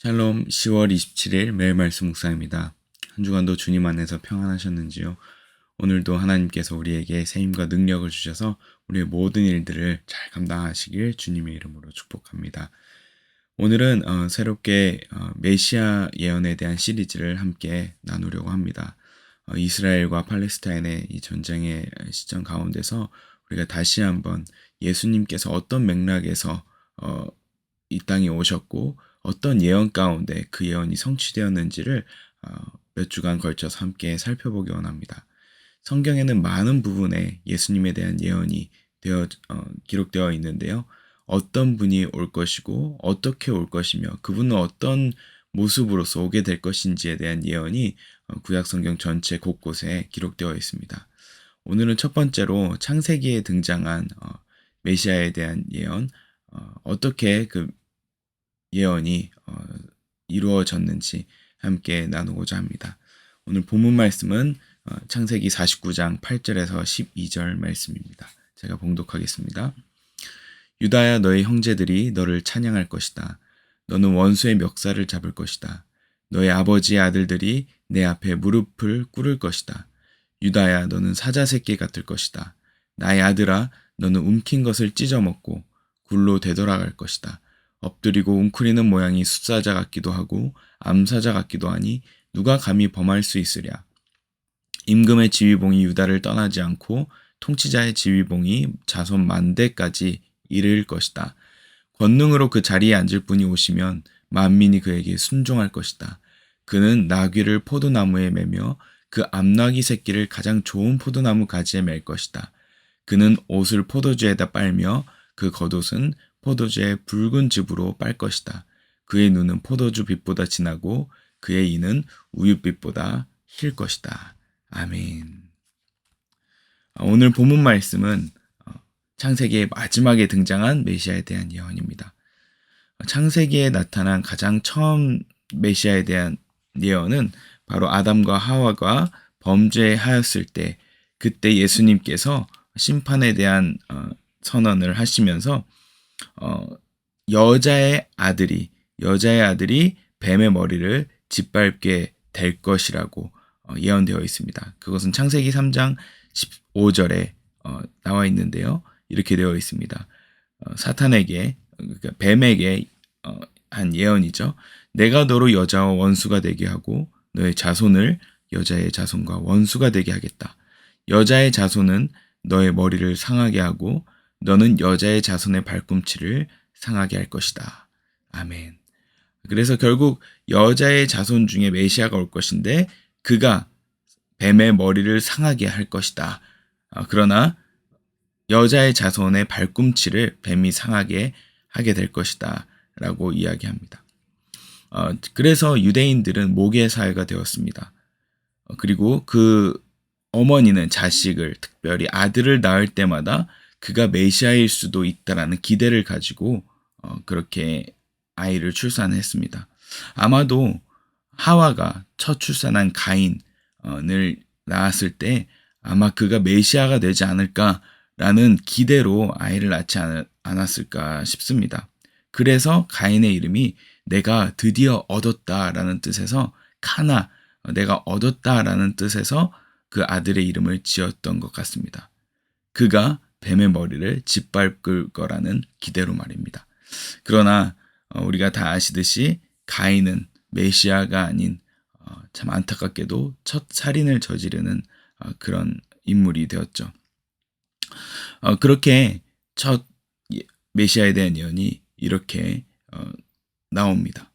샬롬 10월 27일 매일 말씀 묵상입니다. 한 주간도 주님 안에서 평안하셨는지요? 오늘도 하나님께서 우리에게 새 힘과 능력을 주셔서 우리의 모든 일들을 잘 감당하시길 주님의 이름으로 축복합니다. 오늘은 새롭게 메시아 예언에 대한 시리즈를 함께 나누려고 합니다. 이스라엘과 팔레스타인의 이 전쟁의 시점 가운데서 우리가 다시 한번 예수님께서 어떤 맥락에서 이 땅에 오셨고 어떤 예언 가운데 그 예언이 성취되었는지를 몇 주간 걸쳐서 함께 살펴보기 원합니다. 성경에는 많은 부분에 예수님에 대한 예언이 기록되어 있는데요. 어떤 분이 올 것이고 어떻게 올 것이며 그분은 어떤 모습으로서 오게 될 것인지에 대한 예언이 구약 성경 전체 곳곳에 기록되어 있습니다. 오늘은 첫 번째로 창세기에 등장한 메시아에 대한 예언, 어떻게 그 예언이 이루어졌는지 함께 나누고자 합니다. 오늘 본문 말씀은 창세기 49장 8절에서 12절 말씀입니다. 제가 봉독하겠습니다. 유다야, 너의 형제들이 너를 찬양할 것이다. 너는 원수의 멱살을 잡을 것이다. 너의 아버지의 아들들이 내 앞에 무릎을 꿇을 것이다. 유다야, 너는 사자 새끼 같을 것이다. 나의 아들아, 너는 움킨 것을 찢어먹고 굴로 되돌아갈 것이다. 엎드리고 웅크리는 모양이 숫사자 같기도 하고 암사자 같기도 하니 누가 감히 범할 수 있으랴. 임금의 지휘봉이 유다를 떠나지 않고 통치자의 지휘봉이 자손 만대까지 이를 것이다. 권능으로 그 자리에 앉을 분이 오시면 만민이 그에게 순종할 것이다. 그는 나귀를 포도나무에 매며 그 암나귀 새끼를 가장 좋은 포도나무 가지에 맬 것이다. 그는 옷을 포도주에다 빨며 그 겉옷은 포도주의 붉은 즙으로 빨 것이다. 그의 눈은 포도주 빛보다 진하고 그의 이는 우윳빛보다 힐 것이다. 아멘. 오늘 본문 말씀은 창세기의 마지막에 등장한 메시아에 대한 예언입니다. 창세기에 나타난 가장 처음 메시아에 대한 예언은 바로 아담과 하와가 범죄하였을 때, 그때 예수님께서 심판에 대한 선언을 하시면서 여자의 아들이 뱀의 머리를 짓밟게 될 것이라고 예언되어 있습니다. 그것은 창세기 3장 15절에 나와 있는데요. 이렇게 되어 있습니다. 사탄에게, 그러니까 뱀에게 한 예언이죠. 내가 너로 여자와 원수가 되게 하고 너의 자손을 여자의 자손과 원수가 되게 하겠다. 여자의 자손은 너의 머리를 상하게 하고 너는 여자의 자손의 발꿈치를 상하게 할 것이다. 아멘. 그래서 결국 여자의 자손 중에 메시아가 올 것인데 그가 뱀의 머리를 상하게 할 것이다. 그러나 여자의 자손의 발꿈치를 뱀이 상하게 하게 될 것이다 라고 이야기합니다. 그래서 유대인들은 모계 사회가 되었습니다. 그리고 그 어머니는 자식을, 특별히 아들을 낳을 때마다 그가 메시아일 수도 있다라는 기대를 가지고 그렇게 아이를 출산했습니다. 아마도 하와가 첫 출산한 가인을 낳았을 때 아마 그가 메시아가 되지 않을까라는 기대로 아이를 낳지 않았을까 싶습니다. 그래서 가인의 이름이 내가 드디어 얻었다라는 뜻에서 카나, 내가 얻었다라는 뜻에서 그 아들의 이름을 지었던 것 같습니다. 그가 뱀의 머리를 짓밟을 거라는 기대로 말입니다. 그러나 우리가 다 아시듯이 가인은 메시아가 아닌 참 안타깝게도 첫 살인을 저지르는 그런 인물이 되었죠. 그렇게 첫 메시아에 대한 예언이 이렇게 나옵니다.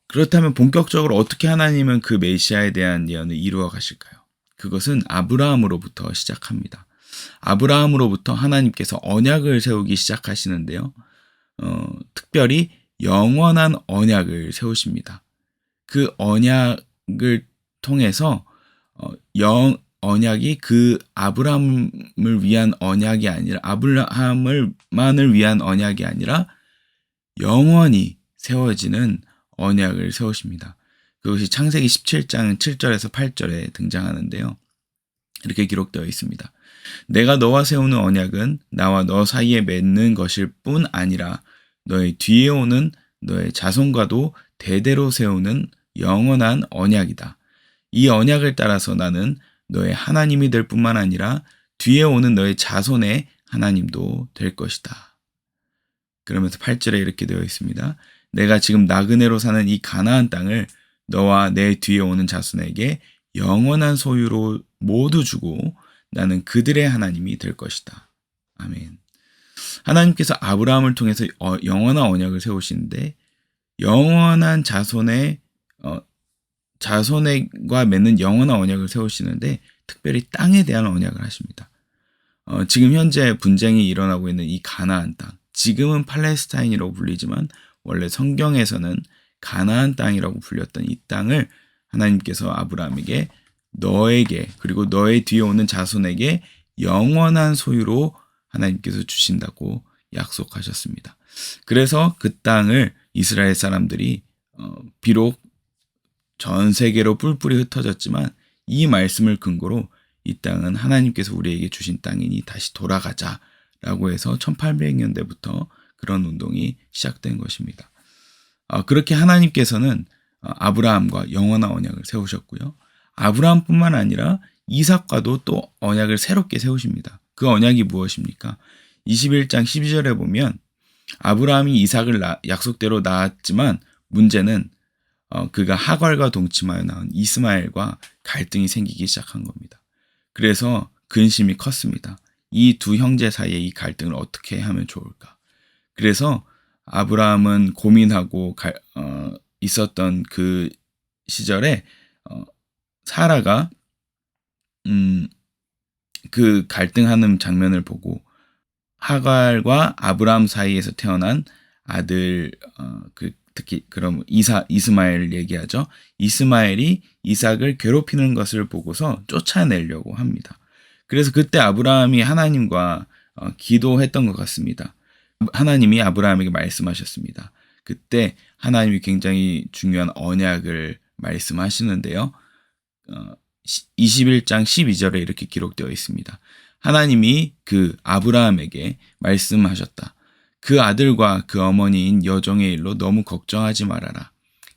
그렇다면 본격적으로 어떻게 하나님은 그 메시아에 대한 예언을 이루어 가실까요? 그것은 아브라함으로부터 시작합니다. 아브라함으로부터 하나님께서 언약을 세우기 시작하시는데요. 특별히 영원한 언약을 세우십니다. 그 언약을 통해서 언약이 그 아브라함을 위한 언약이 아니라 아브라함을만을 위한 언약이 아니라 영원히 세워지는 언약을 세우십니다. 그것이 창세기 17장 7절에서 8절에 등장하는데요. 이렇게 기록되어 있습니다. 내가 너와 세우는 언약은 나와 너 사이에 맺는 것일 뿐 아니라 너의 뒤에 오는 너의 자손과도 대대로 세우는 영원한 언약이다. 이 언약을 따라서 나는 너의 하나님이 될 뿐만 아니라 뒤에 오는 너의 자손의 하나님도 될 것이다. 그러면서 8절에 이렇게 되어 있습니다. 내가 지금 나그네로 사는 이 가나안 땅을 너와 내 뒤에 오는 자손에게 영원한 소유로 모두 주고 나는 그들의 하나님이 될 것이다. 아멘. 하나님께서 아브라함을 통해서 영원한 언약을 세우시는데 영원한 자손과 맺는 영원한 언약을 세우시는데 특별히 땅에 대한 언약을 하십니다. 지금 현재 분쟁이 일어나고 있는 이 가나안 땅, 지금은 팔레스타인이라고 불리지만 원래 성경에서는 가나안 땅이라고 불렸던 이 땅을 하나님께서 아브라함에게 너에게 그리고 너의 뒤에 오는 자손에게 영원한 소유로 하나님께서 주신다고 약속하셨습니다. 그래서 그 땅을 이스라엘 사람들이 비록 전 세계로 뿔뿔이 흩어졌지만 이 말씀을 근거로 이 땅은 하나님께서 우리에게 주신 땅이니 다시 돌아가자라고 해서 1800년대부터 그런 운동이 시작된 것입니다. 그렇게 하나님께서는 아브라함과 영원한 언약을 세우셨고요. 아브라함뿐만 아니라 이삭과도 또 언약을 새롭게 세우십니다. 그 언약이 무엇입니까? 21장 12절에 보면 아브라함이 이삭을 약속대로 낳았지만 문제는 그가 하갈과 동침하여 낳은 이스마엘과 갈등이 생기기 시작한 겁니다. 그래서 근심이 컸습니다. 이 두 형제 사이의 이 갈등을 어떻게 하면 좋을까? 그래서 아브라함은 고민하고 있었던 그 시절에 사라가 그 갈등하는 장면을 보고 하갈과 아브라함 사이에서 태어난 아들 특히 그럼 이스마엘을 얘기하죠. 이스마엘이 이삭을 괴롭히는 것을 보고서 쫓아내려고 합니다. 그래서 그때 아브라함이 하나님과 기도했던 것 같습니다. 하나님이 아브라함에게 말씀하셨습니다. 그때 하나님이 굉장히 중요한 언약을 말씀하시는데요. 21장 12절에 이렇게 기록되어 있습니다. 하나님이 그 아브라함에게 말씀하셨다. 그 아들과 그 어머니인 여종의 일로 너무 걱정하지 말아라.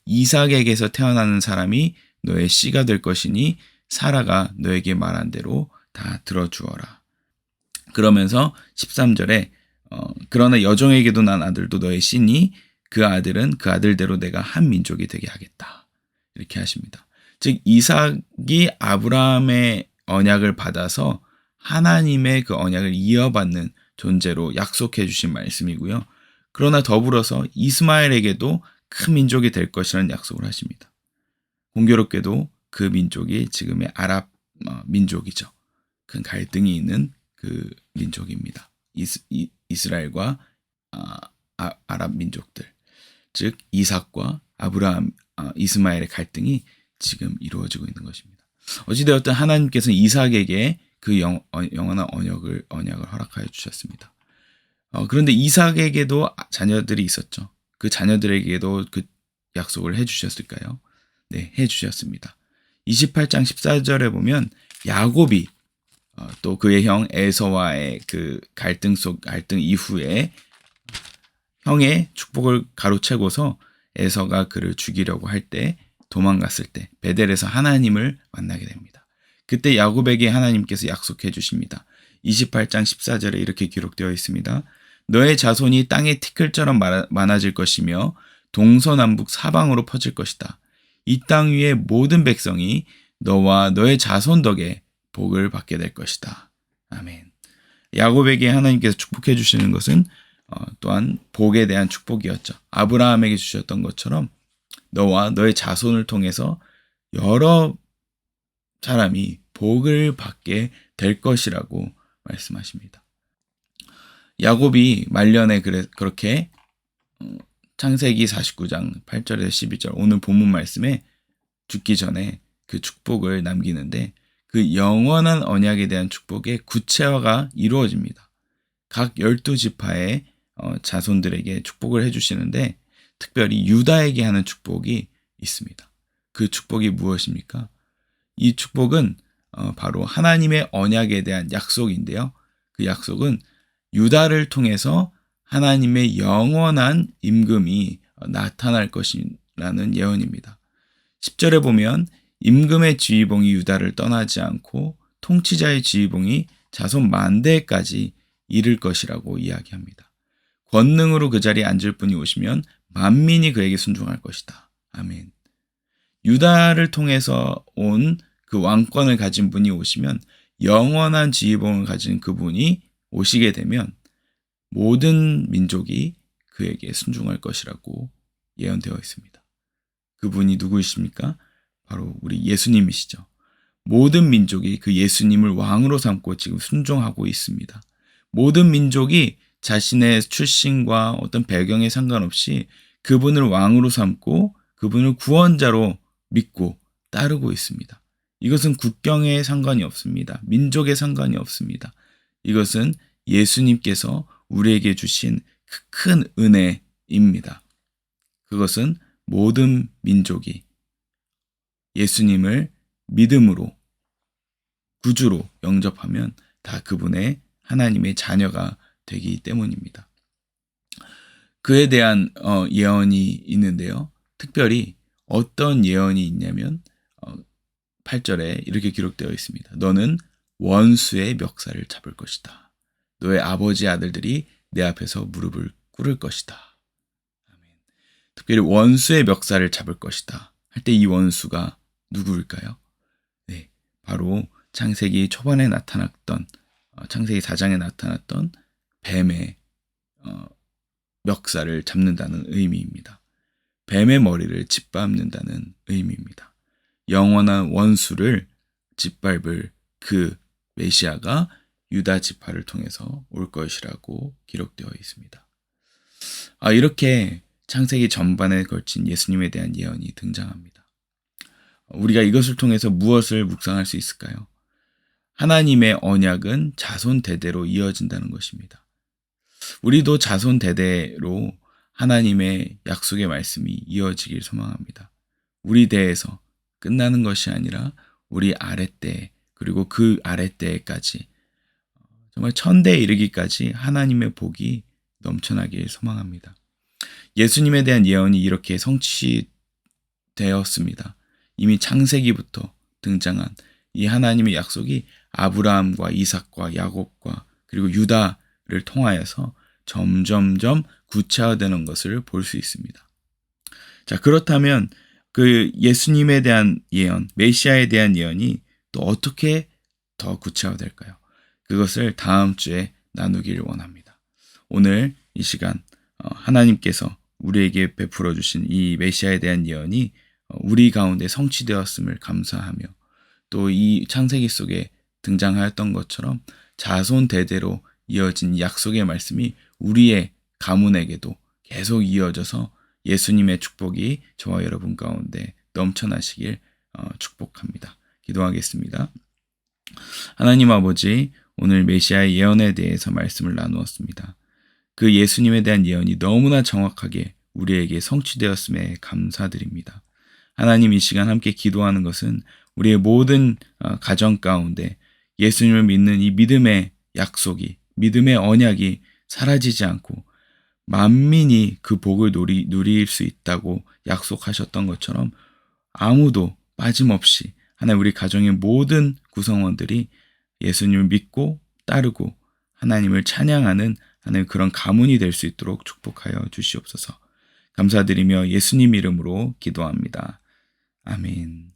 이삭에게서 태어나는 사람이 너의 씨가 될 것이니 사라가 너에게 말한 대로 다 들어주어라. 그러면서 13절에 그러나 여종에게도 난 아들도 너의 씨니 그 아들은 그 아들대로 내가 한 민족이 되게 하겠다. 이렇게 하십니다. 즉 이삭이 아브라함의 언약을 받아서 하나님의 그 언약을 이어받는 존재로 약속해 주신 말씀이고요. 그러나 더불어서 이스마엘에게도 큰 민족이 될 것이라는 약속을 하십니다. 공교롭게도 그 민족이 지금의 아랍 민족이죠. 큰 갈등이 있는 그 민족입니다. 이스라엘과 아랍 민족들, 즉 이삭과 아브라함, 이스마엘의 갈등이 지금 이루어지고 있는 것입니다. 어찌되었든 하나님께서는 이삭에게 그 영원한 언약을 허락하여 주셨습니다. 그런데 이삭에게도 자녀들이 있었죠. 그 자녀들에게도 그 약속을 해주셨을까요? 네, 해주셨습니다. 28장 14절에 보면 야곱이 또 그의 형 에서와의 그 갈등 이후에 형의 축복을 가로채고서 에서가 그를 죽이려고 할 때 도망갔을 때 베델에서 하나님을 만나게 됩니다. 그때 야곱에게 하나님께서 약속해 주십니다. 28장 14절에 이렇게 기록되어 있습니다. 너의 자손이 땅의 티끌처럼 많아질 것이며 동서남북 사방으로 퍼질 것이다. 이 땅 위의 모든 백성이 너와 너의 자손 덕에 복을 받게 될 것이다. 아멘. 야곱에게 하나님께서 축복해 주시는 것은 또한 복에 대한 축복이었죠. 아브라함에게 주셨던 것처럼 너와 너의 자손을 통해서 여러 사람이 복을 받게 될 것이라고 말씀하십니다. 야곱이 말년에 그렇게 창세기 49장 8절에서 12절 오늘 본문 말씀에 죽기 전에 그 축복을 남기는데 그 영원한 언약에 대한 축복의 구체화가 이루어집니다. 각 12지파의 자손들에게 축복을 해주시는데 특별히 유다에게 하는 축복이 있습니다. 그 축복이 무엇입니까? 이 축복은 바로 하나님의 언약에 대한 약속인데요. 그 약속은 유다를 통해서 하나님의 영원한 임금이 나타날 것이라는 예언입니다. 10절에 보면 임금의 지휘봉이 유다를 떠나지 않고 통치자의 지휘봉이 자손 만대까지 이를 것이라고 이야기합니다. 권능으로 그 자리에 앉을 분이 오시면 만민이 그에게 순종할 것이다. 아멘. 유다를 통해서 온 그 왕권을 가진 분이 오시면, 영원한 지휘봉을 가진 그분이 오시게 되면 모든 민족이 그에게 순종할 것이라고 예언되어 있습니다. 그분이 누구이십니까? 바로 우리 예수님이시죠. 모든 민족이 그 예수님을 왕으로 삼고 지금 순종하고 있습니다. 모든 민족이 자신의 출신과 어떤 배경에 상관없이 그분을 왕으로 삼고 그분을 구원자로 믿고 따르고 있습니다. 이것은 국경에 상관이 없습니다. 민족에 상관이 없습니다. 이것은 예수님께서 우리에게 주신 그 큰 은혜입니다. 그것은 모든 민족이 예수님을 믿음으로 구주로 영접하면 다 그분의 하나님의 자녀가 되기 때문입니다. 그에 대한 예언이 있는데요. 특별히 어떤 예언이 있냐면 8절에 이렇게 기록되어 있습니다. 너는 원수의 멱살을 잡을 것이다. 너의 아버지의 아들들이 내 앞에서 무릎을 꿇을 것이다. 아멘. 특별히 원수의 멱살을 잡을 것이다 할 때 이 원수가 누구일까요? 네, 바로 창세기 초반에 나타났던 창세기 4장에 나타났던 뱀의 멱살을 잡는다는 의미입니다. 뱀의 머리를 짓밟는다는 의미입니다. 영원한 원수를 짓밟을 그 메시아가 유다 지파를 통해서 올 것이라고 기록되어 있습니다. 이렇게 창세기 전반에 걸친 예수님에 대한 예언이 등장합니다. 우리가 이것을 통해서 무엇을 묵상할 수 있을까요? 하나님의 언약은 자손 대대로 이어진다는 것입니다. 우리도 자손 대대로 하나님의 약속의 말씀이 이어지길 소망합니다. 우리 대에서 끝나는 것이 아니라 우리 아랫대 그리고 그 아랫대까지 정말 천대에 이르기까지 하나님의 복이 넘쳐나길 소망합니다. 예수님에 대한 예언이 이렇게 성취되었습니다. 이미 창세기부터 등장한 이 하나님의 약속이 아브라함과 이삭과 야곱과 그리고 유다를 통하여서 점점점 구체화되는 것을 볼 수 있습니다. 자, 그렇다면 그 예수님에 대한 예언, 메시아에 대한 예언이 또 어떻게 더 구체화될까요? 그것을 다음 주에 나누기를 원합니다. 오늘 이 시간 하나님께서 우리에게 베풀어 주신 이 메시아에 대한 예언이 우리 가운데 성취되었음을 감사하며 또 이 창세기 속에 등장하였던 것처럼 자손 대대로 이어진 약속의 말씀이 우리의 가문에게도 계속 이어져서 예수님의 축복이 저와 여러분 가운데 넘쳐나시길 축복합니다. 기도하겠습니다. 하나님 아버지, 오늘 메시아의 예언에 대해서 말씀을 나누었습니다. 그 예수님에 대한 예언이 너무나 정확하게 우리에게 성취되었음에 감사드립니다. 하나님, 이 시간 함께 기도하는 것은 우리의 모든 가정 가운데 예수님을 믿는 이 믿음의 약속이, 믿음의 언약이 사라지지 않고 만민이 그 복을 누릴 수 있다고 약속하셨던 것처럼 아무도 빠짐없이 하나님 우리 가정의 모든 구성원들이 예수님을 믿고 따르고 하나님을 찬양하는 하나님 그런 가문이 될 수 있도록 축복하여 주시옵소서. 감사드리며 예수님 이름으로 기도합니다. 아멘.